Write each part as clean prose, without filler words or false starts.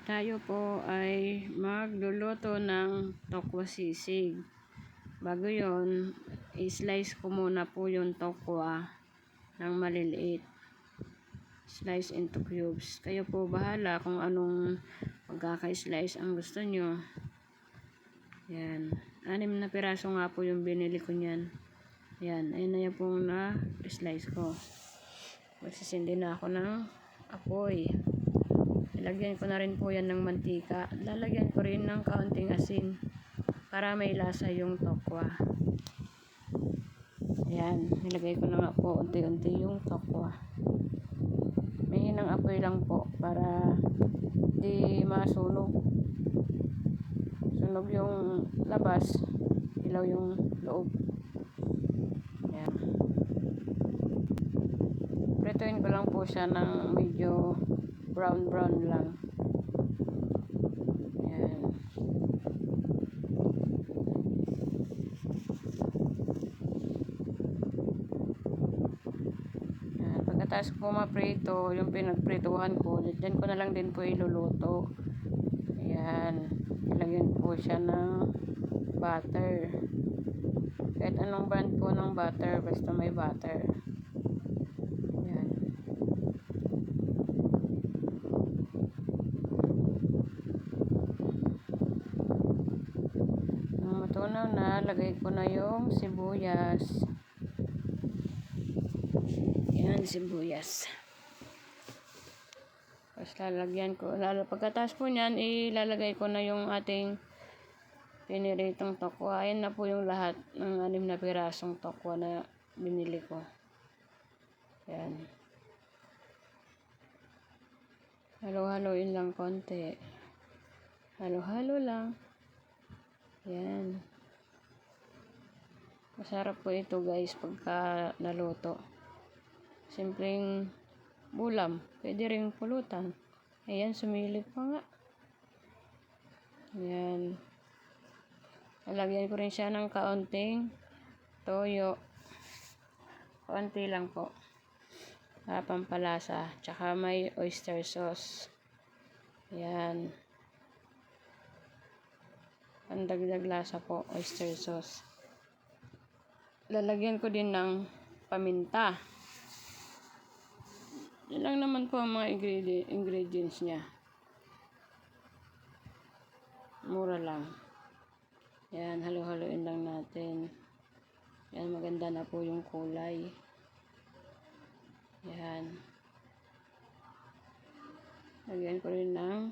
Tayo po ay magluluto ng tokwa sisig. Bago yon, i-slice ko muna po yung tokwa ng maliliit. Slice into cubes. Kayo po bahala kung anong pagkaka-slice ang gusto nyo. Yan. 6 na piraso nga po yung binili ko niyan. Yan. Ayun na yung pong na-slice ko. Magsisindi na ako ng apoy. Ilagyan ko na rin po yan ng mantika. Lalagyan ko rin ng kaunting asin para may lasa yung tokwa. Ayan, nilagay ko na nga po unti-unti yung tokwa. May hinang apoy lang po para di masunog. Sunog yung labas, ilaw yung loob. Ayan. Prituin ko lang po siya ng medyo brown lang. Ayan. Ayan. Pagkatapos po maprito, yung pinagprituhan ko, dyan ko na lang din po iluluto. Ayan. Ilagyan po siya ng butter. Kahit anong brand po ng butter, basta may butter. Ayan. Nung matunaw na, lagay ko na yung sibuyas. Ayan, sibuyas. Tapos lalagyan ko, pagkatapos po nyan, ilalagay ko na yung ating piniritong tokwa. Ayan na po yung lahat ng 6 na pirasong tokwa na binili ko. Ayan. Halo-haloin lang konti. Halo-halo lang. Ayan. Masarap po ito guys pagka naluto. Simpleng bulam. Pwede rin pulutan. Ayan, sumilip pa nga. Ayan. Lalagyan ko rin siya ng kaunting toyo. Kaunti lang po. Para pampalasa. Tsaka may oyster sauce. Ayan. Pandagdag lasa po, oyster sauce. Lalagyan ko din ng paminta. Yan lang naman po ang mga ingredients niya. Mura lang. Yan, halo-haloin lang natin. Yan, maganda na po yung kulay. Yan. Lagyan ko rin ng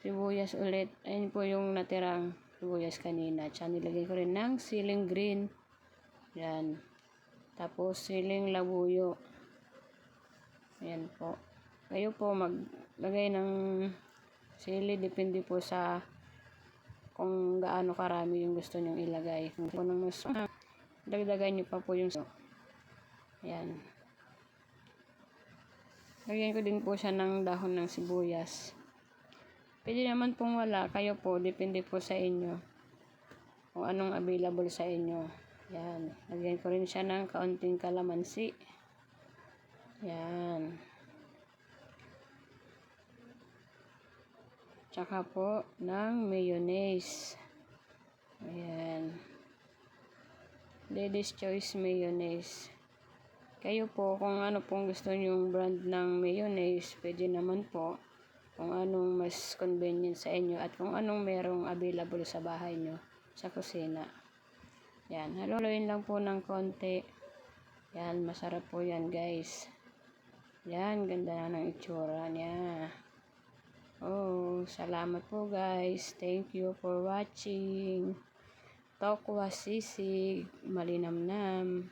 sibuyas ulit. Ayun po yung natirang sibuyas kanina. Tsaka nilagay ko rin ng siling green. Yan. Tapos siling labuyo. Ayan po. Kayo po maglagay ng sili. Depende po sa kung gaano karami yung gusto nyong ilagay. Kung po nang mas dagdagan nyo pa po yung ayan. Lagyan ko din po siya ng dahon ng sibuyas. Pwede naman pong wala. Kayo po, depende po sa inyo. Kung anong available sa inyo. Yan. Lagyan ko rin siya ng kaunting kalamansi. Yan. Tsaka po ng mayonnaise. Ayan. Lady's Choice mayonnaise. Kayo po, kung ano pong gusto nyong brand ng mayonnaise, pwede naman po. Kung anong mas convenient sa inyo at kung anong merong available sa bahay nyo sa kusina. Yan, haluin lang po ng konti. Yan, masarap po yan guys. Yan, ganda na ng itsura niya. Oh, salamat po guys. Thank you for watching. Tokwa sisig, malinamnam.